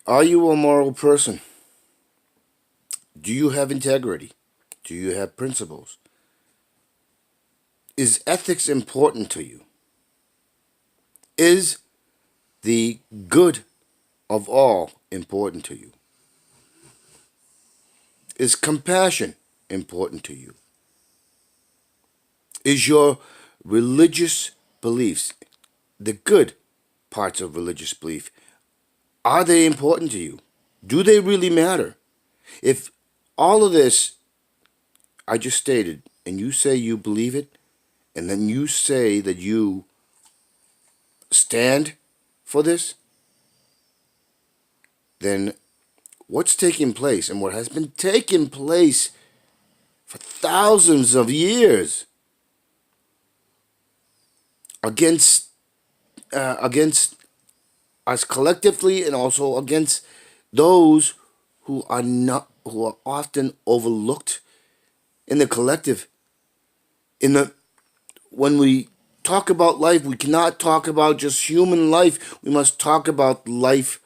Are you a moral person? Do you have integrity? Do you have principles? Is ethics important to you? Is the good of all important to you? Is compassion important to you? Is your religious beliefs, the good parts of religious belief, are they important to you? Do they really matter? If all of this I just stated, and you say you believe it, and then you say that you stand for this, then what's taking place and what has been taking place for thousands of years against us collectively and also against those who are often overlooked in the collective. In the When we talk about life, we cannot talk about just human life. We must talk about life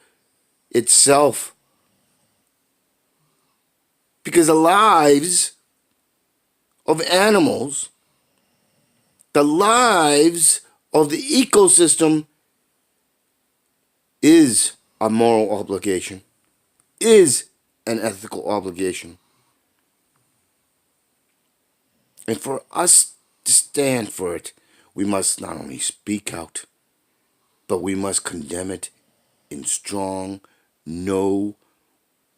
itself. Because the lives of animals, the lives of the ecosystem is a moral obligation, is an ethical obligation. And for us to stand for it, we must not only speak out, but we must condemn it in strong, no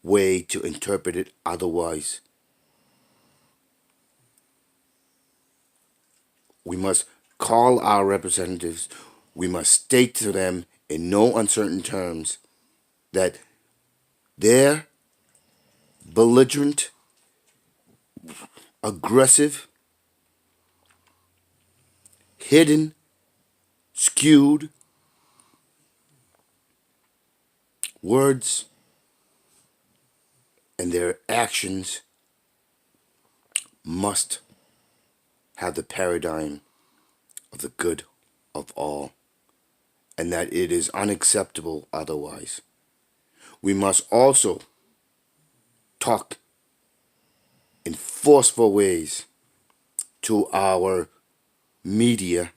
way to interpret it otherwise. We must call our representatives. We must state to them in no uncertain terms that their belligerent, aggressive, hidden, skewed words and their actions must have the paradigm of the good of all, and that it is unacceptable otherwise. We must also talk in forceful ways to our media,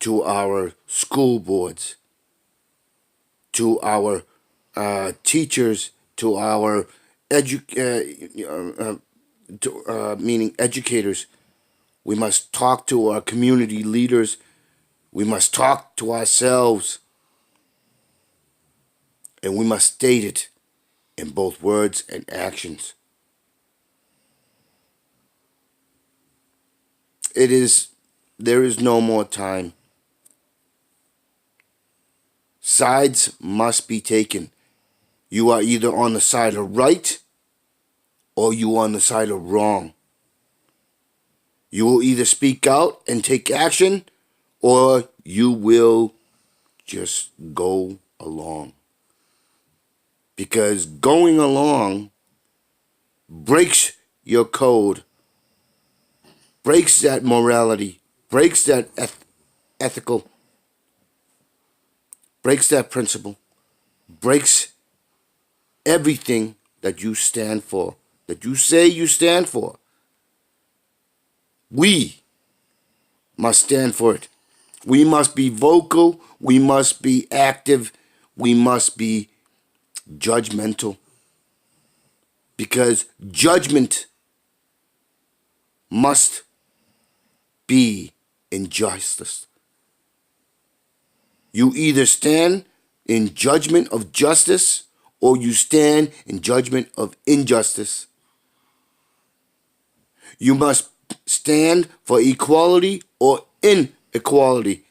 to our school boards, to our teachers, to our meaning educators. We must talk to our community leaders. We must talk to ourselves. And we must state it in both words and actions. There is no more time. Sides must be taken. You are either on the side of right or you are on the side of wrong. You will either speak out and take action or you will just go along. Because going along breaks your code, breaks that morality, breaks that ethical, breaks that principle, breaks everything that you stand for, that you say you stand for. We must stand for it. We must be vocal. We must be active. We must be judgmental. Because judgment must be in justice. You either stand in judgment of justice or you stand in judgment of injustice. You must stand for equality or inequality.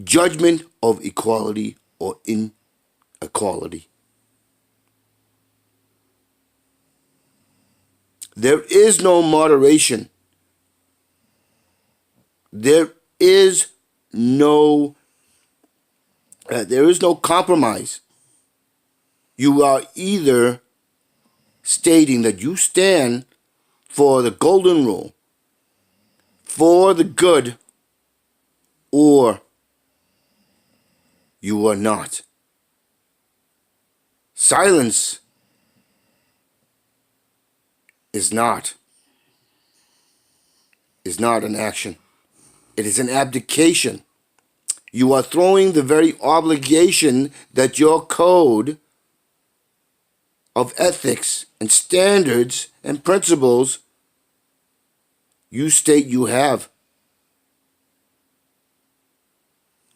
Judgment of equality or inequality. There is no moderation. There is no compromise. You are either stating that you stand for the golden rule, for the good, or you are not. Silence is not an action. It is an abdication. You are throwing the very obligation that your code of ethics and standards and principles you state you have.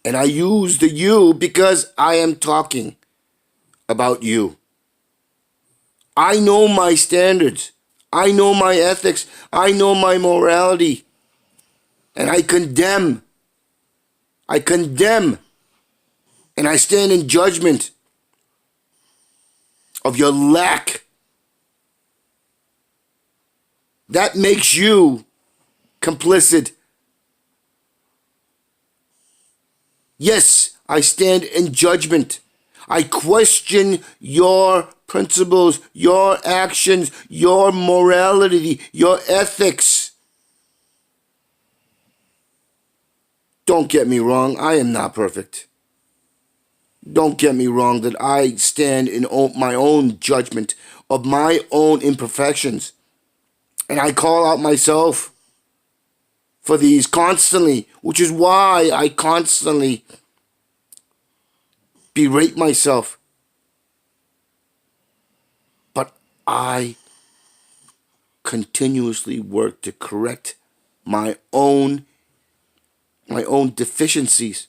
And I use the you because I am talking about you. I know my standards. I know my ethics. I know my morality. And I condemn. And I stand in judgment of your lack. That makes you complicit. Yes, I stand in judgment. I question your principles, your actions, your morality, your ethics. Don't get me wrong, I am not perfect. Don't get me wrong that I stand in my own judgment of my own imperfections. And I call out myself for these constantly, which is why I constantly berate myself. But I continuously work to correct my own deficiencies.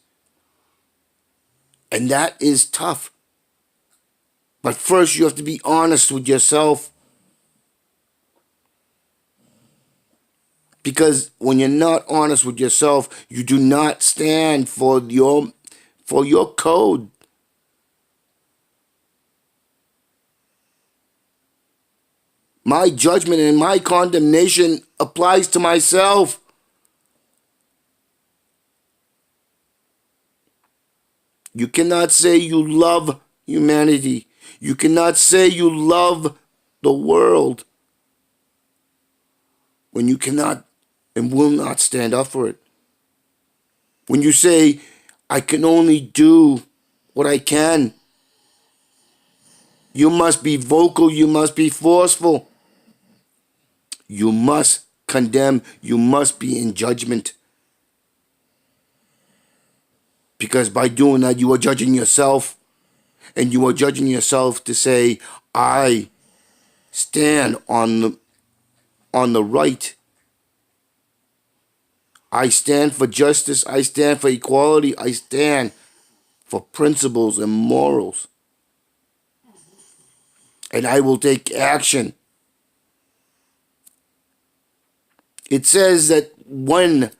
And that is tough. But first you have to be honest with yourself. Because when you're not honest with yourself, you do not stand for your code. My judgment and my condemnation applies to myself. You cannot say you love humanity. You cannot say you love the world when you cannot and will not stand up for it. When you say, I can only do what I can, you must be vocal, you must be forceful. You must condemn, you must be in judgment. Because by doing that, you are judging yourself. And you are judging yourself to say, I stand on the right. I stand for justice. I stand for equality. I stand for principles and morals. And I will take action. It says that when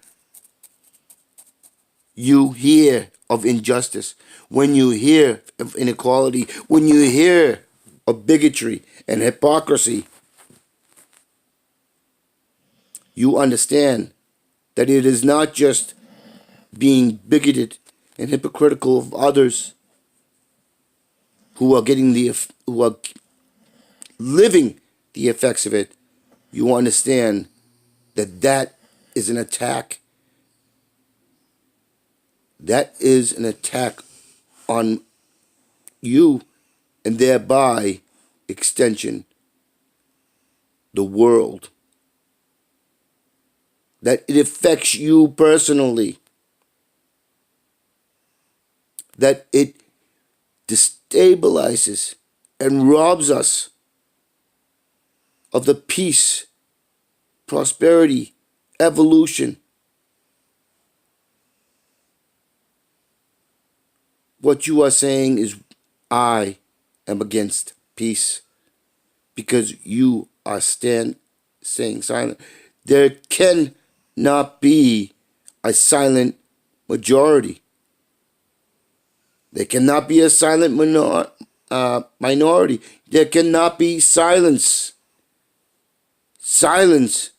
you hear of injustice, when you hear of inequality, when you hear of bigotry and hypocrisy, you understand that it is not just being bigoted and hypocritical of others who are living the effects of it. You understand that that is an attack. That is an attack on you and thereby extension the world. That it affects you personally. That it destabilizes and robs us of the peace, prosperity, evolution. What you are saying is, I am against peace because you are staying silent. There cannot be a silent majority. There cannot be a silent minority. There cannot be silence. Silence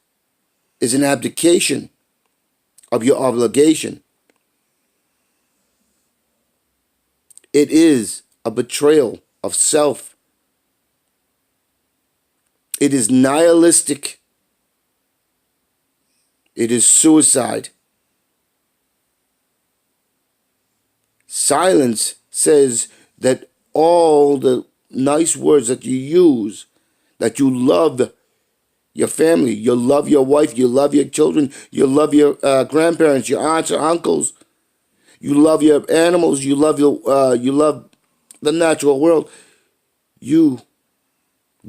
is an abdication of your obligation. It is a betrayal of self. It is nihilistic. It is suicide. Silence says that all the nice words that you use, that you love your family, you love your wife, you love your children, you love your grandparents, your aunts or uncles, you love your animals, you love the natural world. You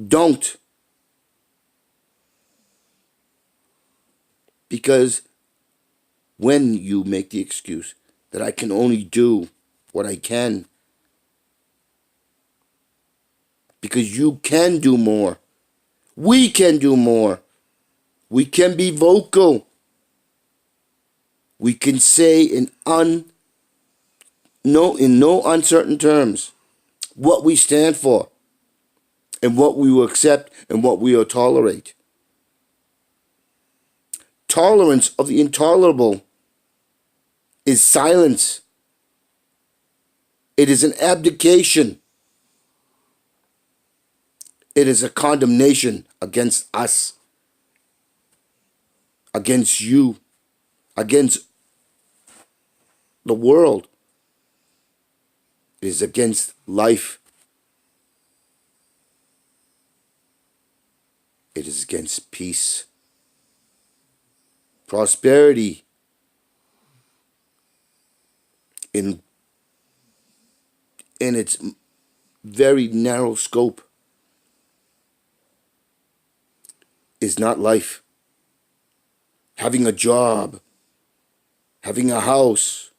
don't, because when you make the excuse that I can only do what I can, because you can do more, we can do more. We can be vocal. We can say in no uncertain terms what we stand for and what we will accept and what we will tolerate. Tolerance of the intolerable is silence. It is an abdication. It is a condemnation against us, against you, against the world. It is against life. It is against peace, prosperity, in its very narrow scope, is not life. Having a job, having a house,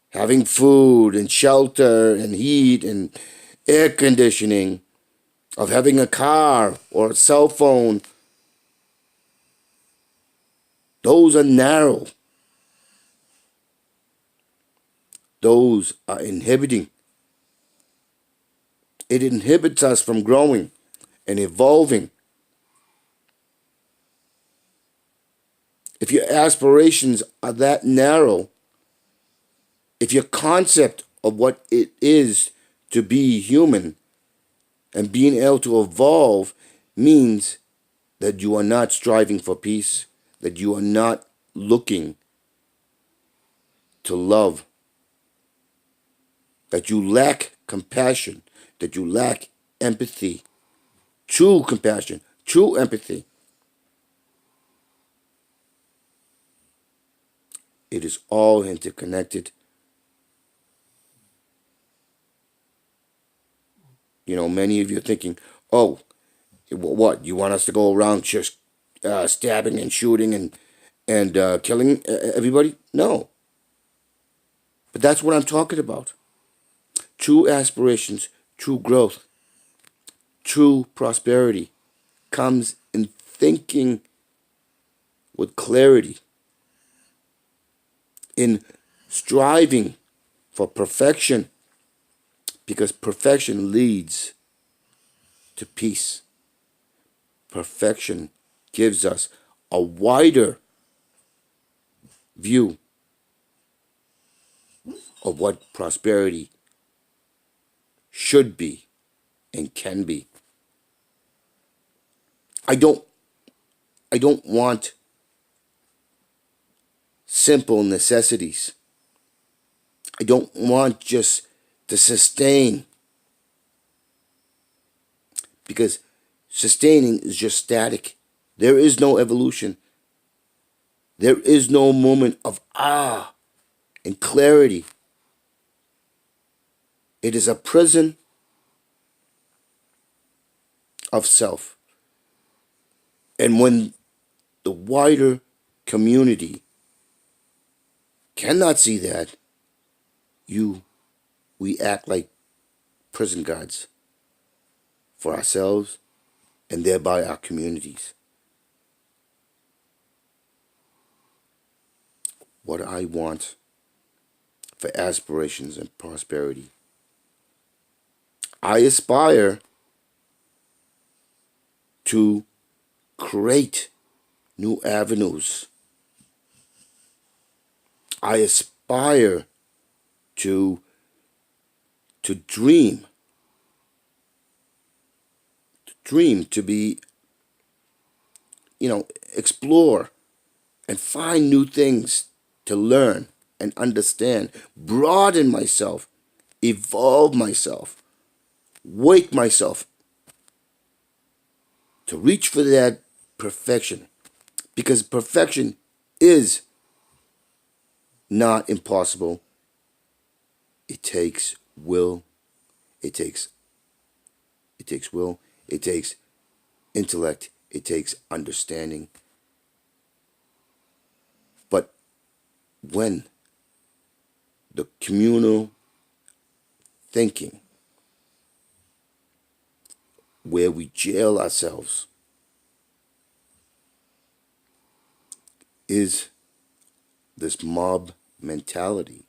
having food and shelter and heat and air conditioning, of having a car or a cell phone, those are narrow. Those are inhibiting. It inhibits us from growing and evolving. If your aspirations are that narrow, if your concept of what it is to be human and being able to evolve means that you are not striving for peace, that you are not looking to love, that you lack compassion, that you lack empathy, true compassion, true empathy. It is all interconnected. You know, many of you are thinking, oh, what? You want us to go around just stabbing and shooting and killing everybody? No. But that's what I'm talking about. True aspirations, true growth, true prosperity comes in thinking with clarity, in striving for perfection, because perfection leads to peace. Perfection gives us a wider view of what prosperity should be and can be. I don't want simple necessities. I don't want just to sustain, because sustaining is just static. There is no evolution. There is no moment of and clarity. It is a prison of self. And when the wider community cannot see that, we act like prison guards for ourselves and thereby our communities. What I want for aspirations and prosperity, I aspire to create new avenues. I aspire to dream, to be, explore and find new things to learn and understand, broaden myself, evolve myself. wake myself to reach for that perfection, because perfection is not impossible. It takes will. It takes will. It takes intellect. It takes understanding. But when the communal thinking, where we jail ourselves, is this mob mentality,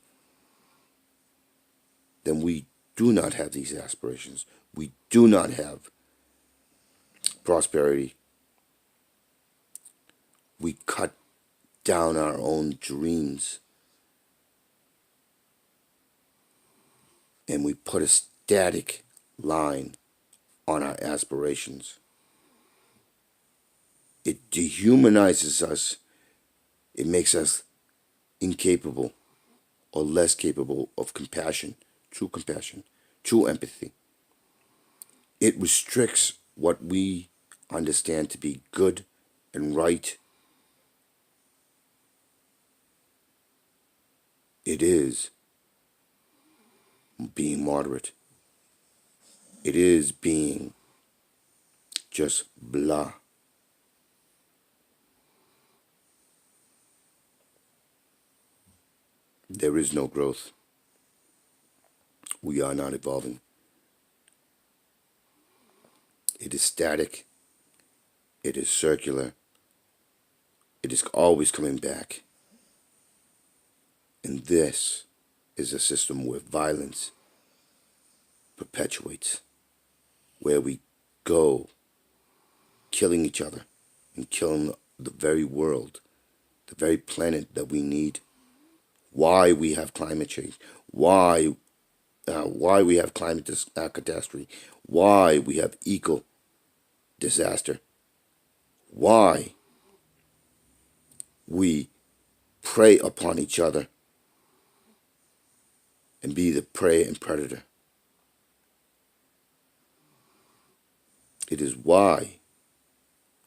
then we do not have these aspirations. We do not have prosperity. We cut down our own dreams, and we put a static line on our aspirations. It dehumanizes us. It makes us incapable or less capable of compassion, true empathy. It restricts what we understand to be good and right. It is being moderate. It is being just blah. There is no growth. We are not evolving. It is static. It is circular. It is always coming back. And this is a system where violence perpetuates, where we go killing each other and killing the very world, the very planet that we need. Why we have climate change, why we have climate catastrophe, why we have eco disaster, why we prey upon each other and be the prey and predator. It is why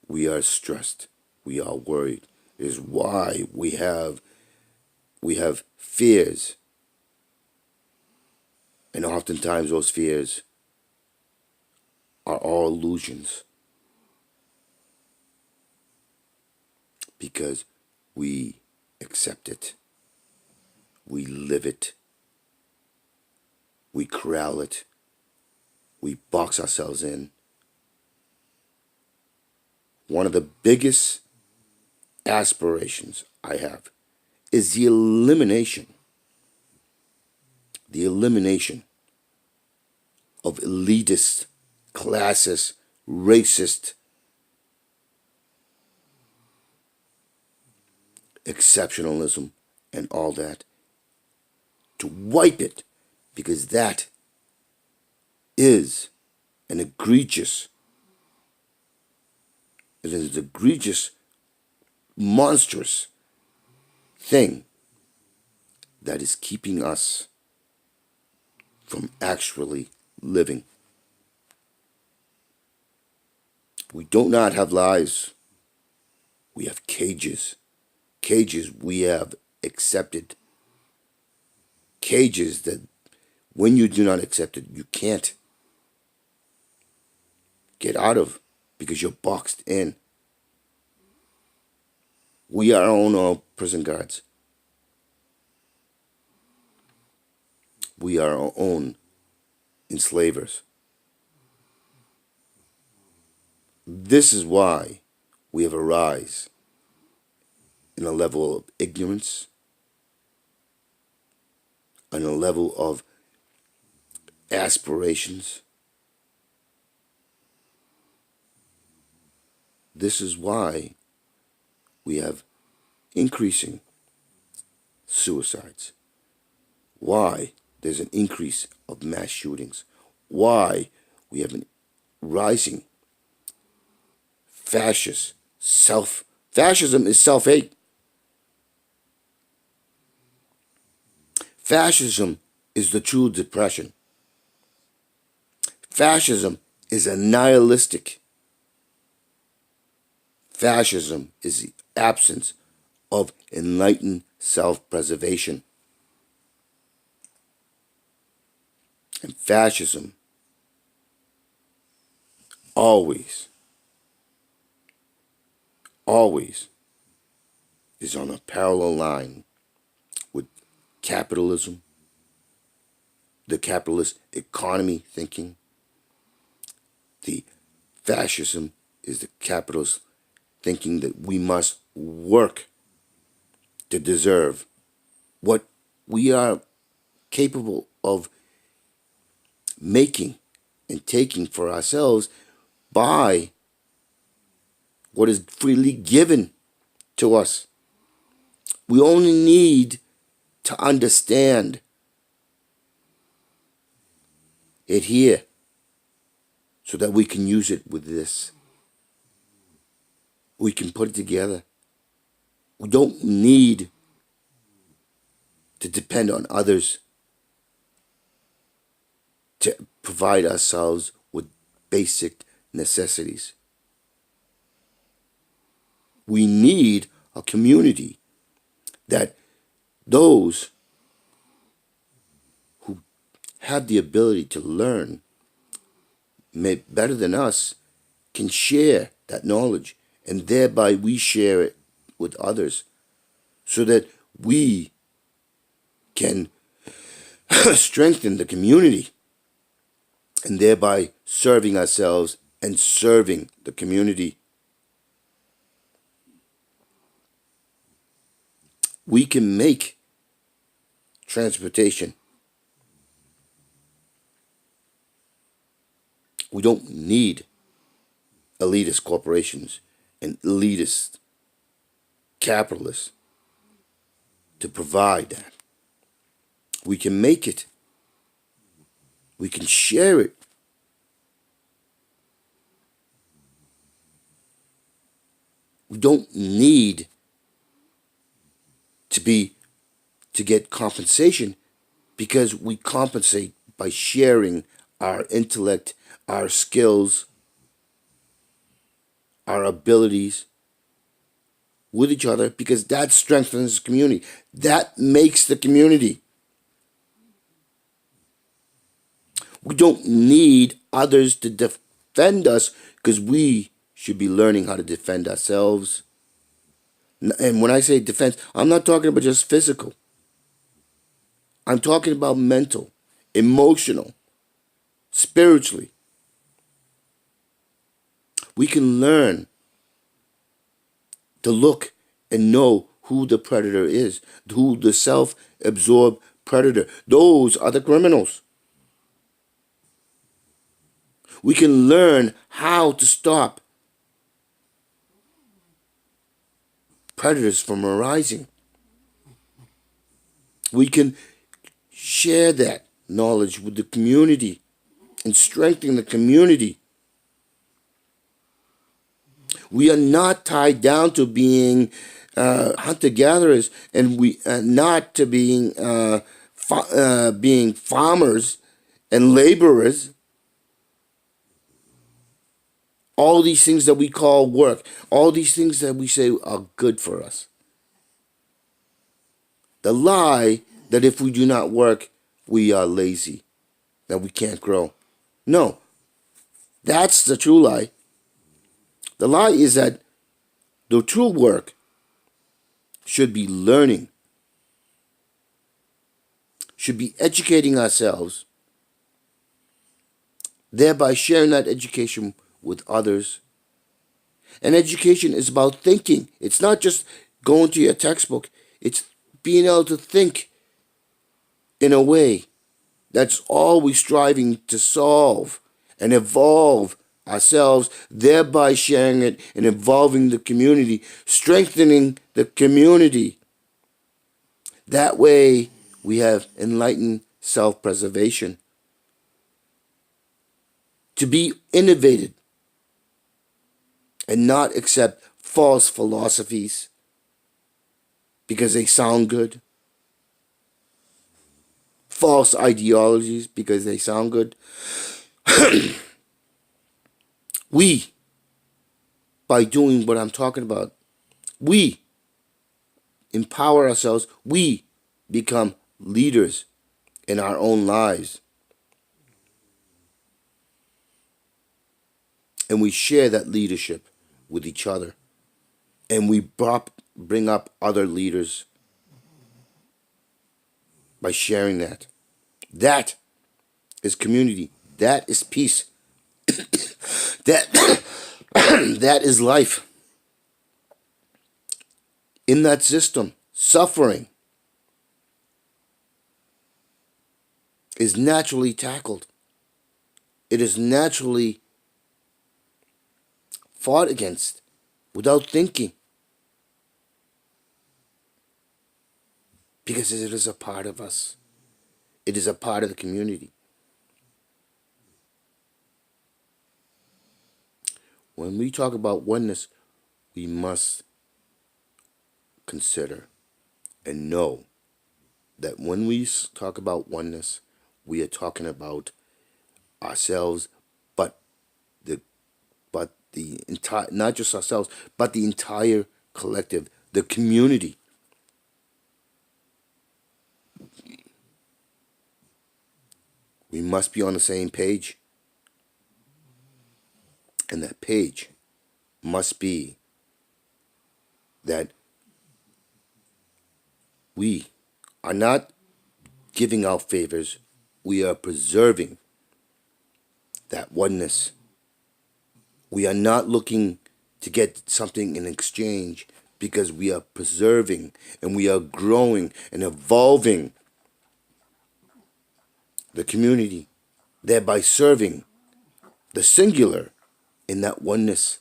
we are stressed, we are worried. It is why we have fears, and oftentimes those fears are all illusions, because we accept it, we live it, we corral it, we box ourselves in. One of the biggest aspirations I have is the elimination of elitist, classist, racist, exceptionalism, and all that. To wipe it, because that is an egregious, monstrous thing that is keeping us from actually living. We do not have lives. We have cages. Cages we have accepted. Cages that when you do not accept it, you can't get out of, because you're boxed in. We are our own prison guards. We are our own enslavers. This is why we have a rise in a level of ignorance, and a level of aspirations. This is why we have increasing suicides. Why there's an increase of mass shootings. Why we have a rising fascism is self-hate. Fascism is the true depression. Fascism is a nihilistic. Fascism is the absence of enlightened self-preservation. And fascism always, always is on a parallel line with capitalism, the capitalist economy thinking. The fascism is the capitalist thinking that we must work to deserve what we are capable of making and taking for ourselves by what is freely given to us. We only need to understand it here so that we can use it with this. We can put it together. We don't need to depend on others to provide ourselves with basic necessities. We need a community that those who have the ability to learn better than us can share that knowledge, and thereby we share it with others so that we can strengthen the community and thereby serving ourselves and serving the community. We can make transportation. We don't need elitist corporations and elitist capitalists to provide that. We can make it. We can share it. We don't need to get compensation, because we compensate by sharing our intellect, our skills, our abilities with each other, because that strengthens the community. That makes the community. We don't need others to defend us, because we should be learning how to defend ourselves. And when I say defense, I'm not talking about just physical. I'm talking about mental, emotional, spiritually. We can learn to look and know who the predator is, who the self-absorbed predator. Those are the criminals. We can learn how to stop predators from arising. We can share that knowledge with the community and strengthen the community. We are not tied down to being hunter-gatherers, and we not to being farmers and laborers. All these things that we call work, all these things that we say are good for us. The lie that if we do not work, we are lazy, that we can't grow. No, that's the true lie. The lie is that the true work should be learning, should be educating ourselves, thereby sharing that education with others. And education is about thinking. It's not just going to your textbook. It's being able to think in a way that's always striving to solve and evolve ourselves, thereby sharing it and involving the community, strengthening the community. That way we have enlightened self-preservation. To be innovative and not accept false philosophies because they sound good, false ideologies because they sound good, We, by doing what I'm talking about, we empower ourselves. We become leaders in our own lives. And we share that leadership with each other. And we bring up other leaders by sharing that. That is community. That is peace. That that is life. In that system, suffering is naturally tackled. It is naturally fought against without thinking, because it is a part of us. It is a part of the community. When we talk about oneness, we must consider and know that when we talk about oneness, we are talking about ourselves, but the entire, not just ourselves, but the entire collective, the community. We must be on the same page, and that page must be that we are not giving out favors, we are preserving that oneness. We are not looking to get something in exchange, because we are preserving and we are growing and evolving the community, thereby serving the singular in that oneness,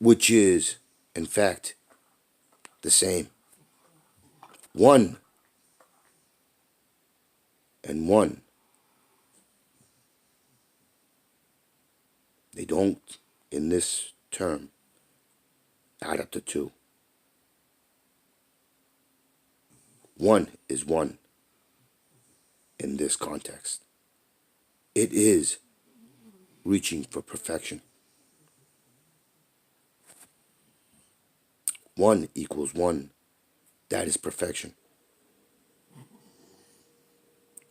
which is, in fact, the same. One and one. They don't, in this term, add up to two. One is one in this context. It is reaching for perfection. One equals one. That is perfection.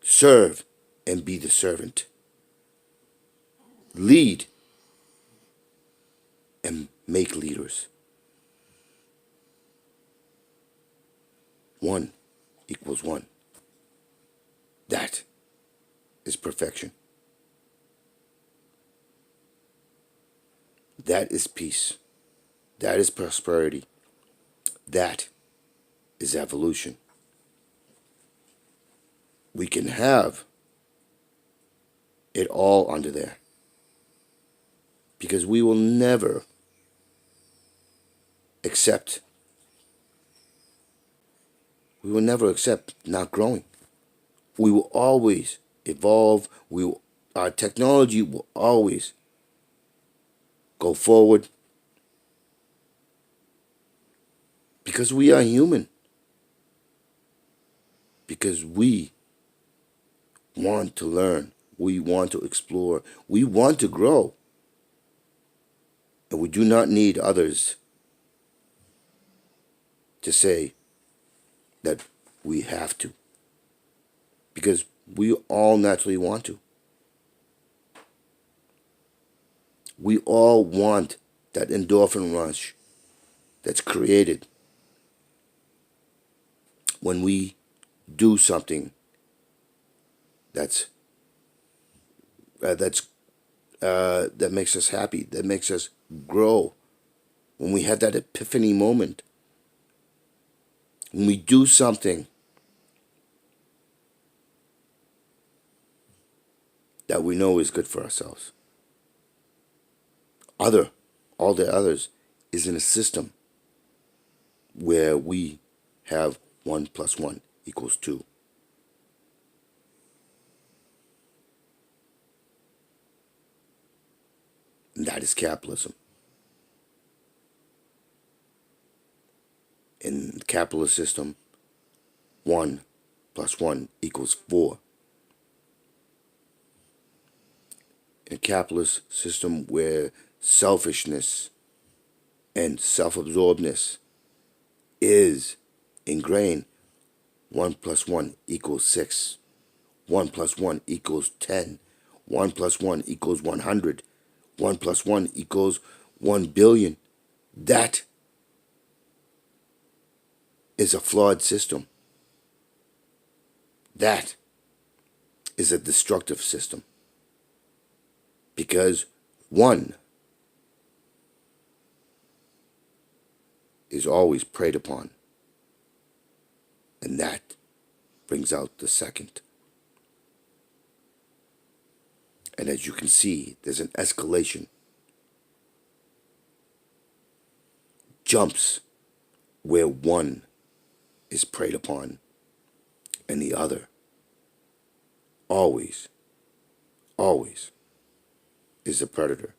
Serve and be the servant. Lead and make leaders. One equals one. That is perfection. That is peace. That is prosperity. That is evolution. We can have it all under there, because we will never accept not growing. We will always evolve. Our technology will always go forward, because we are human. Because we want to learn. We want to explore. We want to grow. And we do not need others to say that we have to, because we all naturally want to. We all want that endorphin rush that's created when we do something that makes us happy, that makes us grow. When we have that epiphany moment, when we do something that we know is good for ourselves. All the others is in a system where we have 1 + 1 = 2. And that is capitalism. In the capitalist system, 1 + 1 = 4. in a capitalist system where selfishness and self-absorbedness is ingrained, 1 plus 1 equals 6. 1 plus 1 equals 10. 1 plus 1 equals 100. 1 plus 1 equals 1 billion. That is a flawed system. That is a destructive system. Because one is always preyed upon. And that brings out the second. And as you can see, there's an escalation. Jumps where one is preyed upon and the other always is the predator.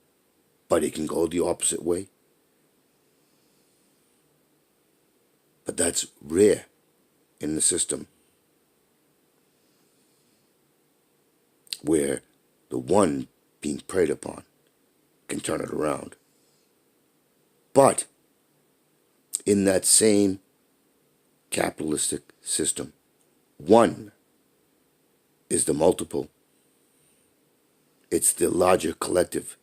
But it can go the opposite way. But that's rare in the system where the one being preyed upon can turn it around. But in that same capitalistic system, one is the multiple. It's the larger collective.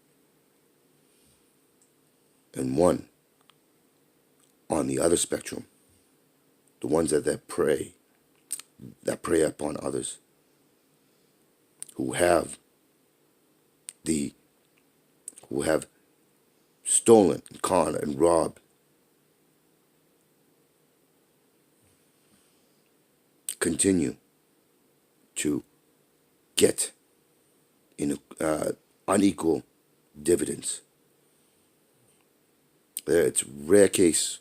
And one on the other spectrum, the ones that prey upon others, who have stolen, conned, and robbed, continue to get in unequal dividends. It's a rare case,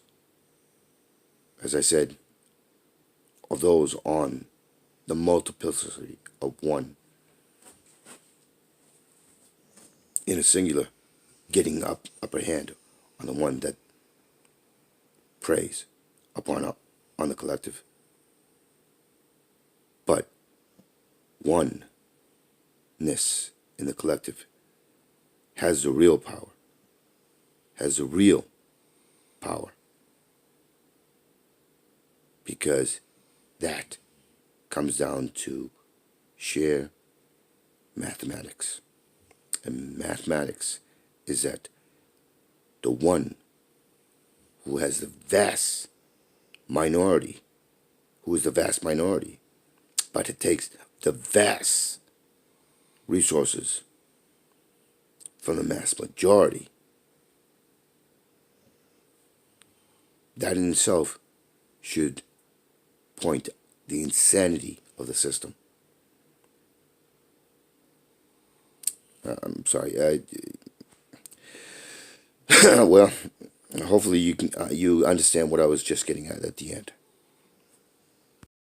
as I said, of those on the multiplicity of one in a singular getting upper hand on the one that preys upon the collective. But oneness in the collective has the real power, because that comes down to sheer mathematics. And mathematics is that the one who has the vast minority, but it takes the vast resources from the mass majority. That in itself should point the insanity of the system. I'm sorry. Well, hopefully you understand what I was just getting at the end.